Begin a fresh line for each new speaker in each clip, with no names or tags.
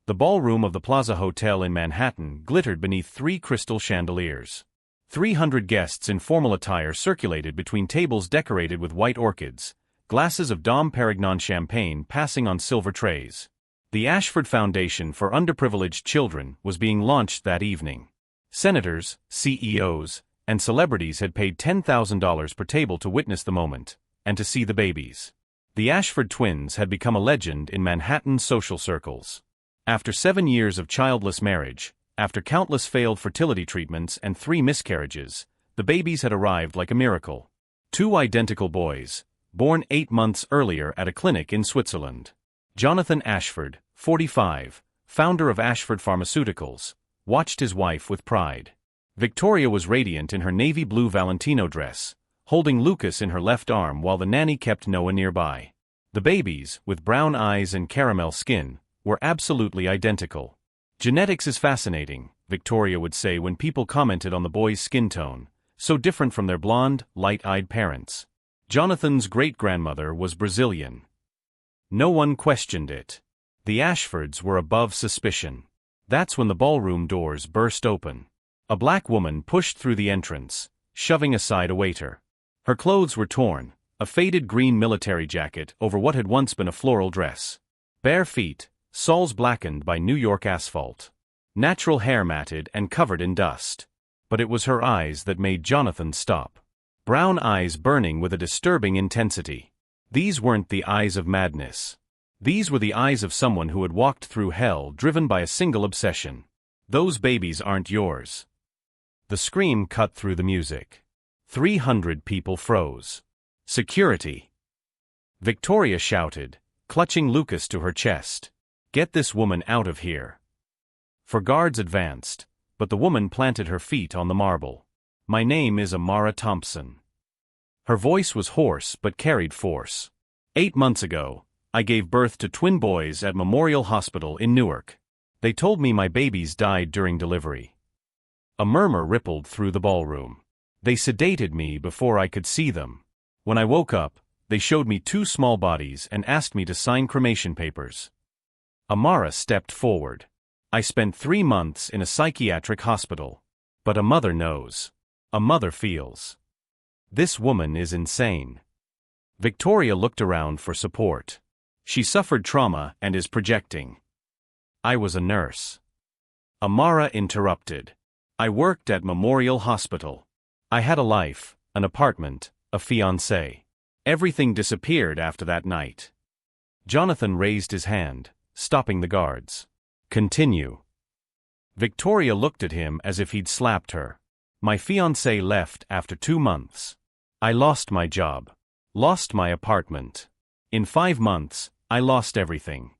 The ballroom of the Plaza Hotel in Manhattan glittered beneath 3 crystal chandeliers. 300 guests in formal attire circulated between tables decorated with white orchids, glasses of Dom Perignon champagne passing on silver trays. The Ashford Foundation for Underprivileged Children was being launched that evening. Senators, CEOs, and celebrities had paid $10,000 per table to witness the moment, and to see the babies. The Ashford twins had become a legend in Manhattan social circles. After 7 years of childless marriage, after countless failed fertility treatments and 3 miscarriages, the babies had arrived like a miracle. 2 identical boys, born 8 months earlier at a clinic in Switzerland. Jonathan Ashford, 45, founder of Ashford Pharmaceuticals, watched his wife with pride. Victoria was radiant in her navy blue Valentino dress, holding Lucas in her left arm while the nanny kept Noah nearby. The babies, with brown eyes and caramel skin, were absolutely identical. Genetics is fascinating, Victoria would say when people commented on the boys' skin tone, so different from their blonde, light-eyed parents. Jonathan's great-grandmother was Brazilian. No one questioned it. The Ashfords were above suspicion. That's when the ballroom doors burst open. A black woman pushed through the entrance, shoving aside a waiter. Her clothes were torn, a faded green military jacket over what had once been a floral dress. Bare feet, soles blackened by New York asphalt. Natural hair matted and covered in dust. But it was her eyes that made Jonathan stop. Brown eyes burning with a disturbing intensity. These weren't the eyes of madness. These were the eyes of someone who had walked through hell driven by a single obsession. Those babies aren't yours. The scream cut through the music. 300 people froze. Security! Victoria shouted, clutching Lucas to her chest. Get this woman out of here. For guards advanced, but the woman planted her feet on the marble. My name is Amara Thompson. Her voice was hoarse but carried force. 8 months ago, I gave birth to twin boys at Memorial Hospital in Newark. They told me my babies died during delivery. A murmur rippled through the ballroom. They sedated me before I could see them. When I woke up, they showed me 2 small bodies and asked me to sign cremation papers. Amara stepped forward. I spent 3 months in a psychiatric hospital. But a mother knows. A mother feels. This woman is insane. Victoria looked around for support. She suffered trauma and is projecting. I was a nurse. Amara interrupted. I worked at Memorial Hospital. I had a life, an apartment, a fiancé. Everything disappeared after that night. Jonathan raised his hand, stopping the guards. Continue. Victoria looked at him as if he'd slapped her. My fiancé left after 2 months. I lost my job. Lost my apartment. In 5 months, I lost everything.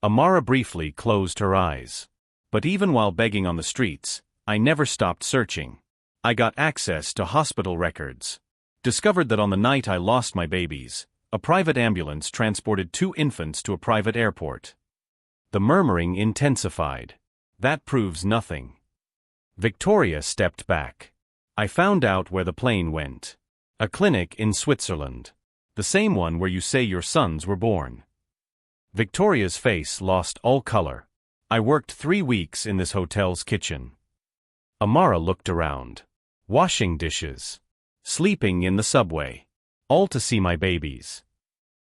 Amara briefly closed her eyes. But even while begging on the streets, I never stopped searching. I got access to hospital records. Discovered that on the night I lost my babies, a private ambulance transported 2 infants to a private airport. The murmuring intensified. That proves nothing. Victoria stepped back. I found out where the plane went. A clinic in Switzerland. The same one where you say your sons were born. Victoria's face lost all color. I worked 3 weeks in this hotel's kitchen. Amara looked around. Washing dishes. Sleeping in the subway. All to see my babies.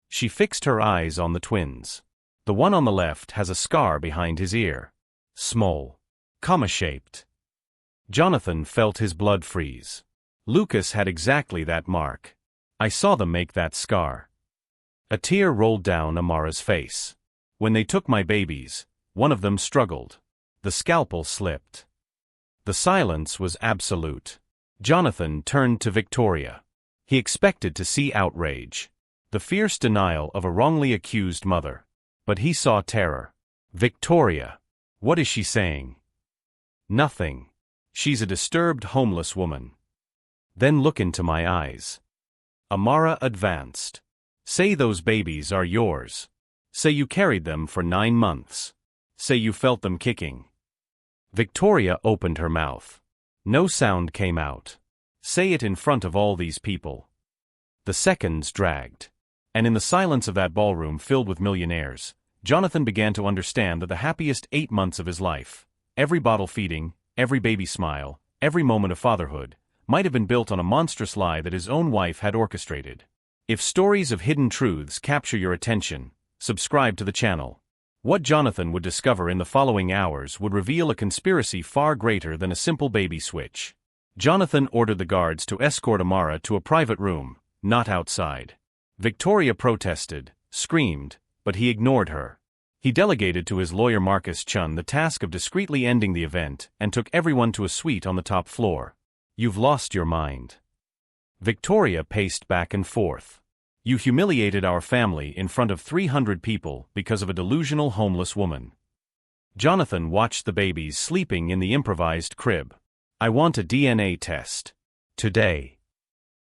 She fixed her eyes on the twins. The one on the left has a scar behind his ear. Small. Comma-shaped. Jonathan felt his blood freeze. Lucas had exactly that mark. I saw them make that scar. A tear rolled down Amara's face. When they took my babies, one of them struggled. The scalpel slipped. The silence was absolute. Jonathan turned to Victoria. He expected to see outrage. The fierce denial of a wrongly accused mother. But he saw terror. Victoria. What is she saying? Nothing. She's a disturbed homeless woman. Then look into my eyes. Amara advanced. Say those babies are yours. Say you carried them for 9 months. Say you felt them kicking. Victoria opened her mouth. No sound came out. Say it in front of all these people. The seconds dragged. And in the silence of that ballroom filled with millionaires, Jonathan began to understand that the happiest 8 months of his life, every bottle feeding, every baby smile, every moment of fatherhood, might have been built on a monstrous lie that his own wife had orchestrated. If stories of hidden truths capture your attention, subscribe to the channel. What Jonathan would discover in the following hours would reveal a conspiracy far greater than a simple baby switch. Jonathan ordered the guards to escort Amara to a private room, not outside. Victoria protested, screamed, but he ignored her. He delegated to his lawyer Marcus Chun the task of discreetly ending the event and took everyone to a suite on the top floor. "You've lost your mind." Victoria paced back and forth. "You humiliated our family in front of 300 people because of a delusional homeless woman." Jonathan watched the babies sleeping in the improvised crib. "I want a DNA test. Today."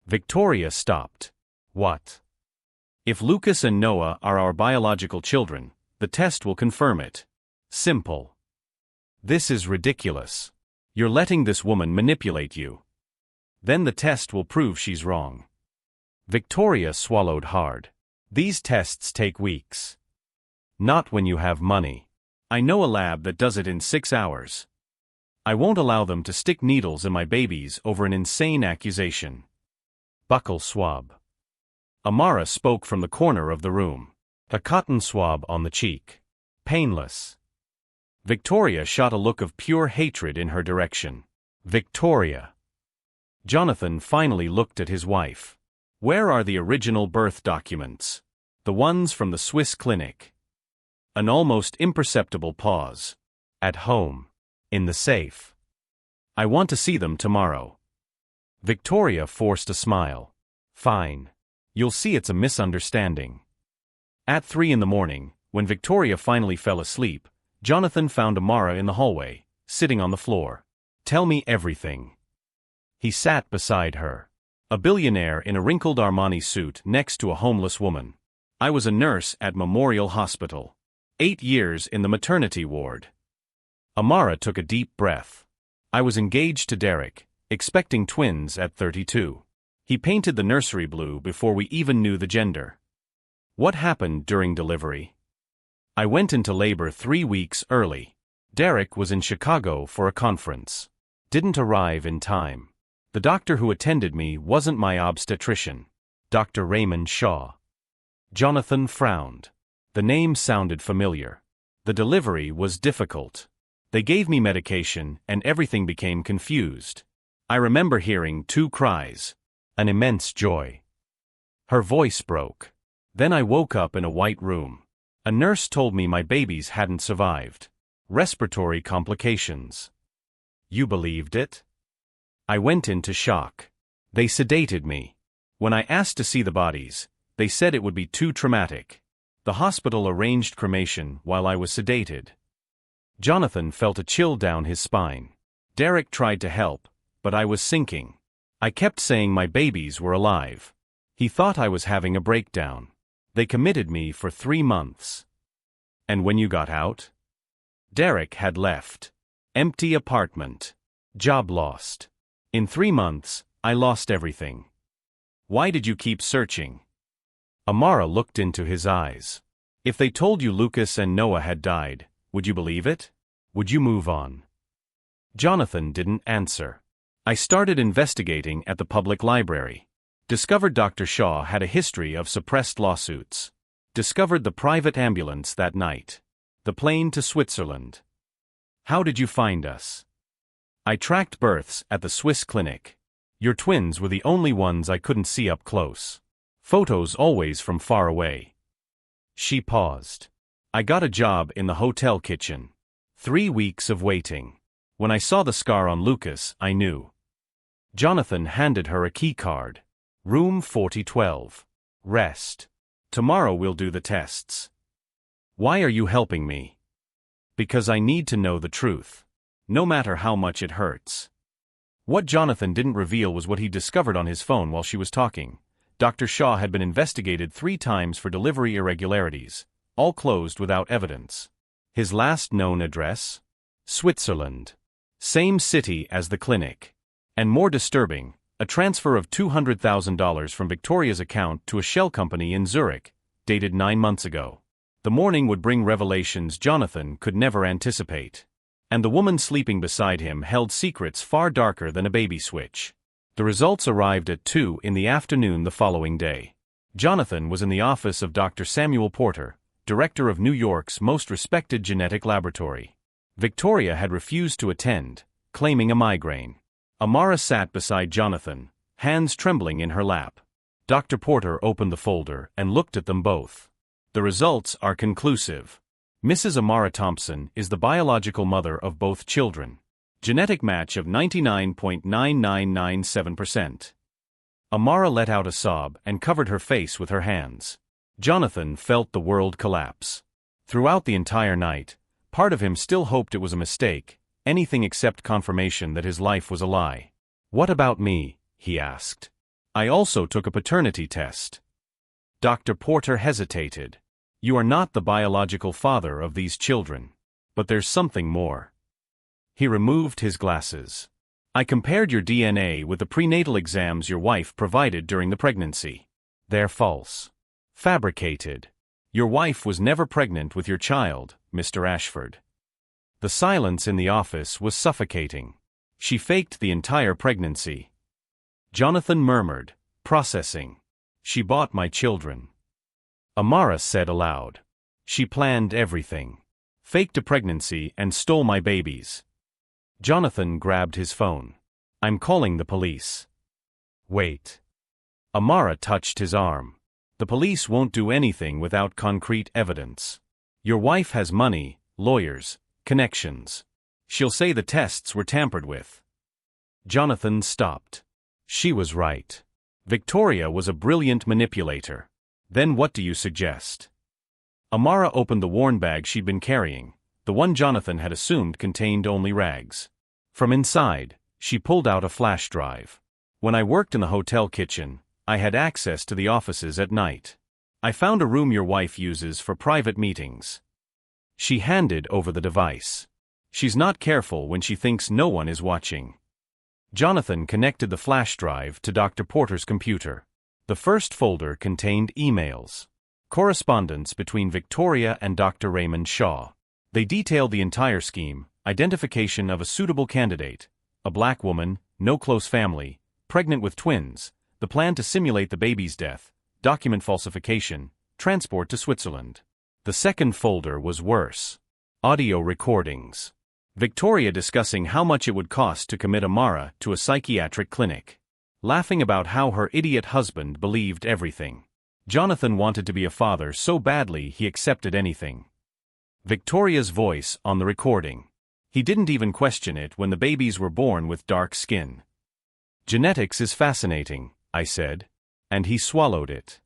Victoria stopped. "What?" "If Lucas and Noah are our biological children, the test will confirm it. Simple." "This is ridiculous. You're letting this woman manipulate you. Then the test will prove she's wrong." Victoria swallowed hard. "These tests take weeks. Not when you have money. I know a lab that does it in 6 hours. I won't allow them to stick needles in my babies over an insane accusation." "Buccal swab." Amara spoke from the corner of the room. "A cotton swab on the cheek. Painless." Victoria shot a look of pure hatred in her direction. "Victoria." Jonathan finally looked at his wife. "Where are the original birth documents? The ones from the Swiss clinic?" An almost imperceptible pause. "At home. In the safe. I want to see them tomorrow." Victoria forced a smile. "Fine. You'll see it's a misunderstanding." At 3 a.m, when Victoria finally fell asleep, Jonathan found Amara in the hallway, sitting on the floor. "Tell me everything." He sat beside her. A billionaire in a wrinkled Armani suit next to a homeless woman. "I was a nurse at Memorial Hospital. 8 years in the maternity ward." Amara took a deep breath. "I was engaged to Derek, expecting twins at 32. He painted the nursery blue before we even knew the gender." "What happened during delivery?" "I went into labor 3 weeks early. Derek was in Chicago for a conference. Didn't arrive in time. The doctor who attended me wasn't my obstetrician. Dr. Raymond Shaw." Jonathan frowned. The name sounded familiar. "The delivery was difficult. They gave me medication and everything became confused. I remember hearing 2 cries. An immense joy." Her voice broke. "Then I woke up in a white room. A nurse told me my babies hadn't survived. Respiratory complications." "You believed it?" "I went into shock. They sedated me. When I asked to see the bodies, they said it would be too traumatic. The hospital arranged cremation while I was sedated." Jonathan felt a chill down his spine. "Derek tried to help, but I was sinking. I kept saying my babies were alive. He thought I was having a breakdown. They committed me for 3 months." "And when you got out?" "Derek had left. Empty apartment. Job lost. In 3 months, I lost everything." "Why did you keep searching?" Amara looked into his eyes. "If they told you Lucas and Noah had died, would you believe it? Would you move on?" Jonathan didn't answer. "I started investigating at the public library. Discovered Dr. Shaw had a history of suppressed lawsuits. Discovered the private ambulance that night. The plane to Switzerland." "How did you find us?" "I tracked births at the Swiss clinic. Your twins were the only ones I couldn't see up close. Photos always from far away." She paused. "I got a job in the hotel kitchen. 3 weeks of waiting. When I saw the scar on Lucas, I knew." Jonathan handed her a key card. "Room 4012. Rest. Tomorrow we'll do the tests." "Why are you helping me?" "Because I need to know the truth. No matter how much it hurts." What Jonathan didn't reveal was what he discovered on his phone while she was talking. Dr. Shaw had been investigated 3 times for delivery irregularities, all closed without evidence. His last known address? Switzerland. Same city as the clinic. And more disturbing, a transfer of $200,000 from Victoria's account to a shell company in Zurich, dated 9 months ago. The morning would bring revelations Jonathan could never anticipate. And the woman sleeping beside him held secrets far darker than a baby switch. The results arrived at 2 in the afternoon the following day. Jonathan was in the office of Dr. Samuel Porter, director of New York's most respected genetic laboratory. Victoria had refused to attend, claiming a migraine. Amara sat beside Jonathan, hands trembling in her lap. Dr. Porter opened the folder and looked at them both. The results are conclusive. Mrs. Amara Thompson is the biological mother of both children. Genetic match of 99.9997%. Amara let out a sob and covered her face with her hands. Jonathan felt the world collapse. Throughout the entire night, part of him still hoped it was a mistake, anything except confirmation that his life was a lie. "What about me?" he asked. "I also took a paternity test." Dr. Porter hesitated. "You are not the biological father of these children. But there's something more." He removed his glasses. "I compared your DNA with the prenatal exams your wife provided during the pregnancy. They're false. Fabricated. Your wife was never pregnant with your child, Mr. Ashford." The silence in the office was suffocating. "She faked the entire pregnancy." Jonathan murmured, processing. "She bought my children." Amara said aloud. "She planned everything. Faked a pregnancy and stole my babies." Jonathan grabbed his phone. "I'm calling the police." "Wait." Amara touched his arm. "The police won't do anything without concrete evidence. Your wife has money, lawyers, connections. She'll say the tests were tampered with." Jonathan stopped. She was right. Victoria was a brilliant manipulator. "Then what do you suggest?" Amara opened the worn bag she'd been carrying. The one Jonathan had assumed contained only rags. From inside, she pulled out a flash drive. "When I worked in the hotel kitchen, I had access to the offices at night. I found a room your wife uses for private meetings." She handed over the device. "She's not careful when she thinks no one is watching." Jonathan connected the flash drive to Dr. Porter's computer. The first folder contained emails. Correspondence between Victoria and Dr. Raymond Shaw. They detailed the entire scheme: identification of a suitable candidate, a black woman, no close family, pregnant with twins, the plan to simulate the baby's death, document falsification, transport to Switzerland. The second folder was worse. Audio recordings. Victoria discussing how much it would cost to commit Amara to a psychiatric clinic. Laughing about how her idiot husband believed everything. Jonathan wanted to be a father so badly he accepted anything. Victoria's voice on the recording. He didn't even question it when the babies were born with dark skin. "Genetics is fascinating," I said. And he swallowed it.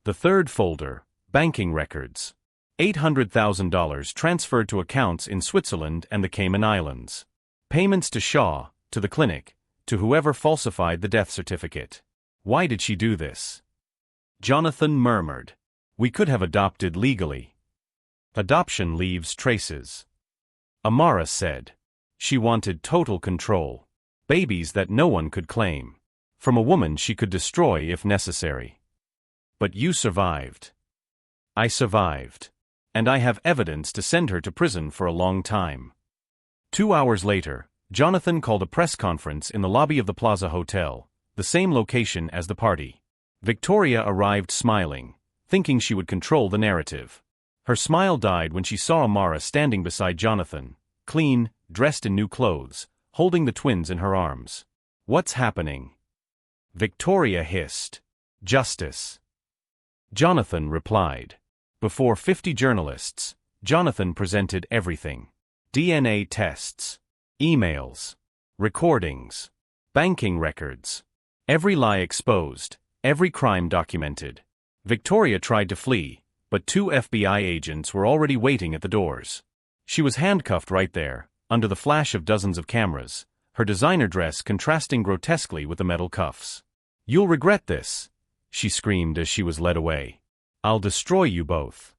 The third folder, banking records. $800,000 transferred to accounts in Switzerland and the Cayman Islands. Payments to Shaw, to the clinic, to whoever falsified the death certificate. Why did she do this? Jonathan murmured. "We could have adopted legally." "Adoption leaves traces." Amara said. "She wanted total control. Babies that no one could claim. From a woman she could destroy if necessary." "But you survived." "I survived. And I have evidence to send her to prison for a long time." 2 hours later, Jonathan called a press conference in the lobby of the Plaza Hotel, the same location as the party. Victoria arrived smiling, thinking she would control the narrative. Her smile died when she saw Amara standing beside Jonathan, clean, dressed in new clothes, holding the twins in her arms. "What's happening?" Victoria hissed. "Justice." Jonathan replied. Before 50 journalists, Jonathan presented everything. DNA tests, emails, recordings, banking records. Every lie exposed, every crime documented. Victoria tried to flee, but 2 FBI agents were already waiting at the doors. She was handcuffed right there, under the flash of dozens of cameras, her designer dress contrasting grotesquely with the metal cuffs. "You'll regret this," she screamed as she was led away. "I'll destroy you both."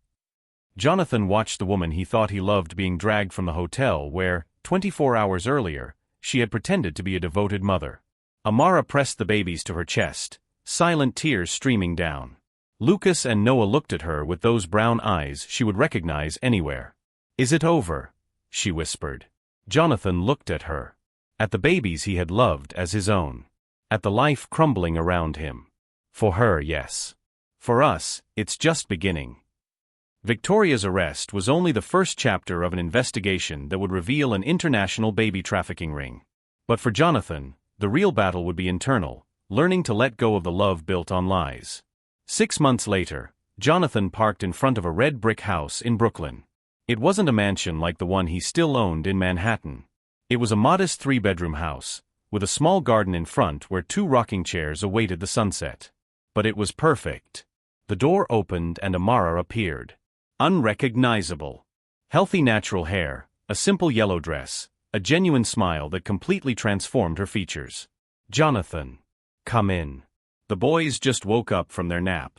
Jonathan watched the woman he thought he loved being dragged from the hotel where, 24 hours earlier, she had pretended to be a devoted mother. Amara pressed the babies to her chest, silent tears streaming down. Lucas and Noah looked at her with those brown eyes she would recognize anywhere. "Is it over?" she whispered. Jonathan looked at her. At the babies he had loved as his own. At the life crumbling around him. For her, yes. For us, it's just beginning. Victoria's arrest was only the first chapter of an investigation that would reveal an international baby trafficking ring. But for Jonathan, the real battle would be internal, learning to let go of the love built on lies. 6 months later, Jonathan parked in front of a red brick house in Brooklyn. It wasn't a mansion like the one he still owned in Manhattan. It was a modest 3-bedroom house, with a small garden in front where 2 rocking chairs awaited the sunset. But it was perfect. The door opened and Amara appeared. Unrecognizable. Healthy natural hair, a simple yellow dress, a genuine smile that completely transformed her features. "Jonathan, come in." The boys just woke up from their nap.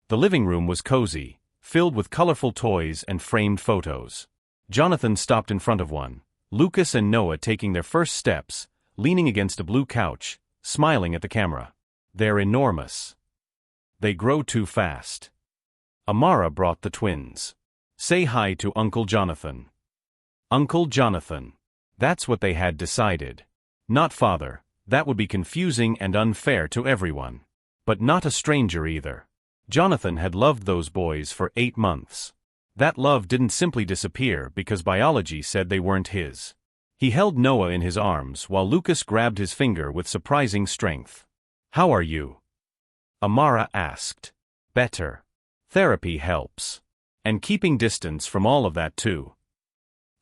The living room was cozy, filled with colorful toys and framed photos. Jonathan stopped in front of one, Lucas and Noah taking their first steps, leaning against a blue couch, smiling at the camera. "They're enormous. They grow too fast." Amara brought the twins. "Say hi to Uncle Jonathan." Uncle Jonathan. That's what they had decided. Not father, that would be confusing and unfair to everyone. But not a stranger either. Jonathan had loved those boys for 8 months. That love didn't simply disappear because biology said they weren't his. He held Noah in his arms while Lucas grabbed his finger with surprising strength. "How are you?" Amara asked. "Better. Therapy helps. And keeping distance from all of that too."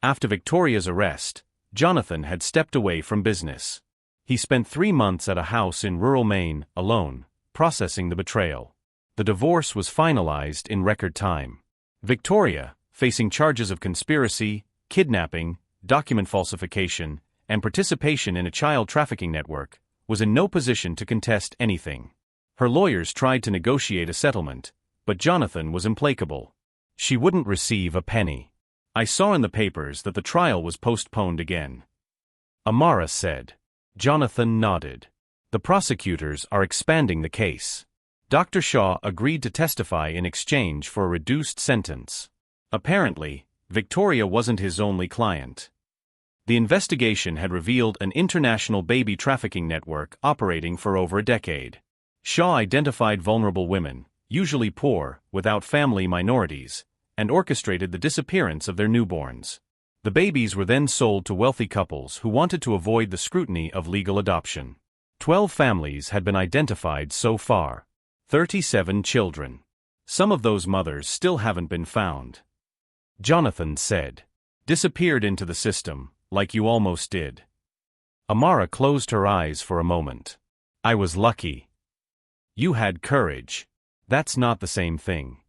After Victoria's arrest, Jonathan had stepped away from business. He spent 3 months at a house in rural Maine, alone, processing the betrayal. The divorce was finalized in record time. Victoria, facing charges of conspiracy, kidnapping, document falsification, and participation in a child trafficking network, was in no position to contest anything. Her lawyers tried to negotiate a settlement, but Jonathan was implacable. She wouldn't receive a penny. "I saw in the papers that the trial was postponed again," Amara said. Jonathan nodded. "The prosecutors are expanding the case." Dr. Shaw agreed to testify in exchange for a reduced sentence. Apparently, Victoria wasn't his only client. The investigation had revealed an international baby trafficking network operating for over a decade. Shaw identified vulnerable women, usually poor, without family minorities, and orchestrated the disappearance of their newborns. The babies were then sold to wealthy couples who wanted to avoid the scrutiny of legal adoption. 12 families had been identified so far. 37 children. Some of those mothers still haven't been found. Jonathan said. "Disappeared into the system, like you almost did." Amara closed her eyes for a moment. "I was lucky." "You had courage." "That's not the same thing."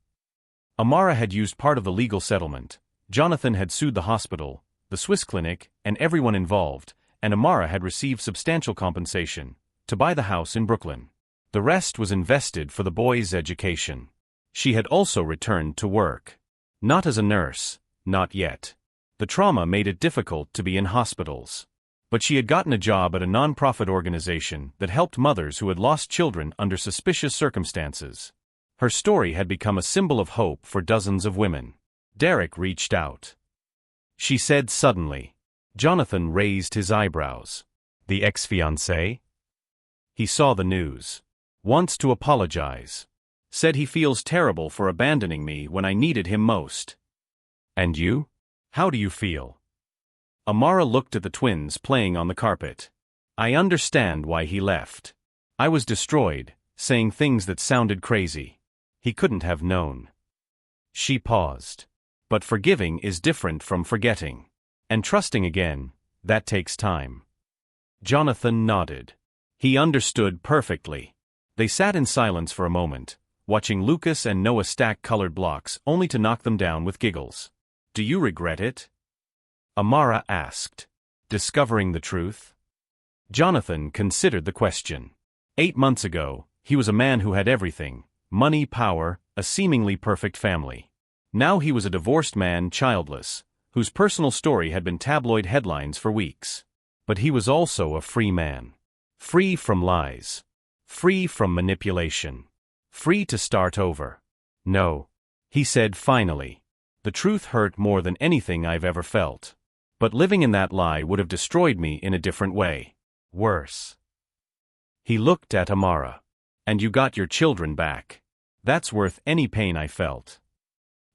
Amara had used part of the legal settlement. Jonathan had sued the hospital, the Swiss clinic, and everyone involved, and Amara had received substantial compensation to buy the house in Brooklyn. The rest was invested for the boys' education. She had also returned to work. Not as a nurse, not yet. The trauma made it difficult to be in hospitals. But she had gotten a job at a non-profit organization that helped mothers who had lost children under suspicious circumstances. Her story had become a symbol of hope for dozens of women. Derek reached out. She said suddenly. Jonathan raised his eyebrows. "The ex-fiancé?" He saw the news. "Wants to apologize. Said he feels terrible for abandoning me when I needed him most." "And you? How do you feel?" Amara looked at the twins playing on the carpet. "I understand why he left. I was destroyed, saying things that sounded crazy. He couldn't have known." She paused. "But forgiving is different from forgetting. And trusting again, that takes time." Jonathan nodded. He understood perfectly. They sat in silence for a moment, watching Lucas and Noah stack colored blocks only to knock them down with giggles. "Do you regret it?" Amara asked. "Discovering the truth?" Jonathan considered the question. 8 months ago, he was a man who had everything: money, power, a seemingly perfect family. Now he was a divorced man, childless, whose personal story had been tabloid headlines for weeks. But he was also a free man. Free from lies. Free from manipulation. Free to start over. No. He said finally. The truth hurt more than anything I've ever felt. But living in that lie would have destroyed me in a different way. Worse. He looked at Amara. And you got your children back. That's worth any pain I felt.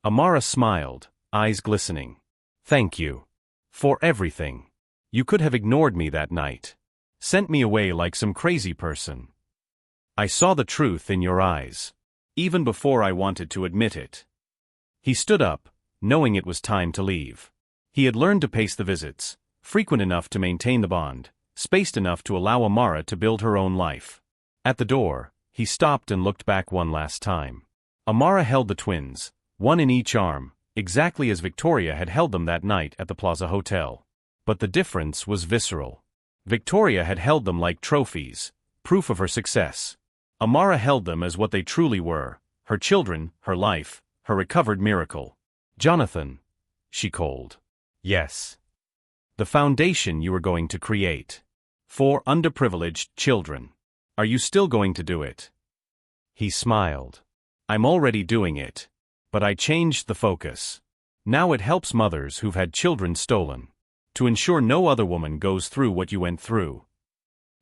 Amara smiled, eyes glistening. Thank you. For everything. You could have ignored me that night. Sent me away like some crazy person. I saw the truth in your eyes. Even before I wanted to admit it. He stood up, knowing it was time to leave. He had learned to pace the visits, frequent enough to maintain the bond, spaced enough to allow Amara to build her own life. At the door, he stopped and looked back one last time. Amara held the twins, one in each arm, exactly as Victoria had held them that night at the Plaza Hotel. But the difference was visceral. Victoria had held them like trophies, proof of her success. Amara held them as what they truly were, her children, her life, her recovered miracle. Jonathan, she called. Yes. The foundation you were going to create. 4 underprivileged children. Are you still going to do it? He smiled. I'm already doing it. But I changed the focus. Now it helps mothers who've had children stolen. To ensure no other woman goes through what you went through.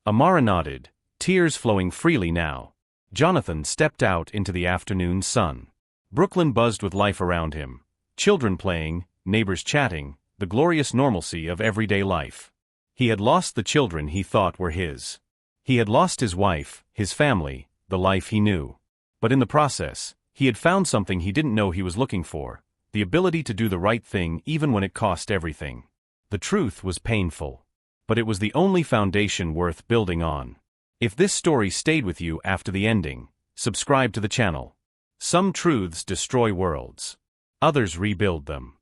Amara nodded, tears flowing freely now. Jonathan stepped out into the afternoon sun. Brooklyn buzzed with life around him. Children playing, neighbors chatting, the glorious normalcy of everyday life. He had lost the children he thought were his. He had lost his wife, his family, the life he knew. But in the process, he had found something he didn't know he was looking for, the ability to do the right thing even when it cost everything. The truth was painful. But it was the only foundation worth building on. If this story stayed with you after the ending, subscribe to the channel. Some truths destroy worlds. Others rebuild them.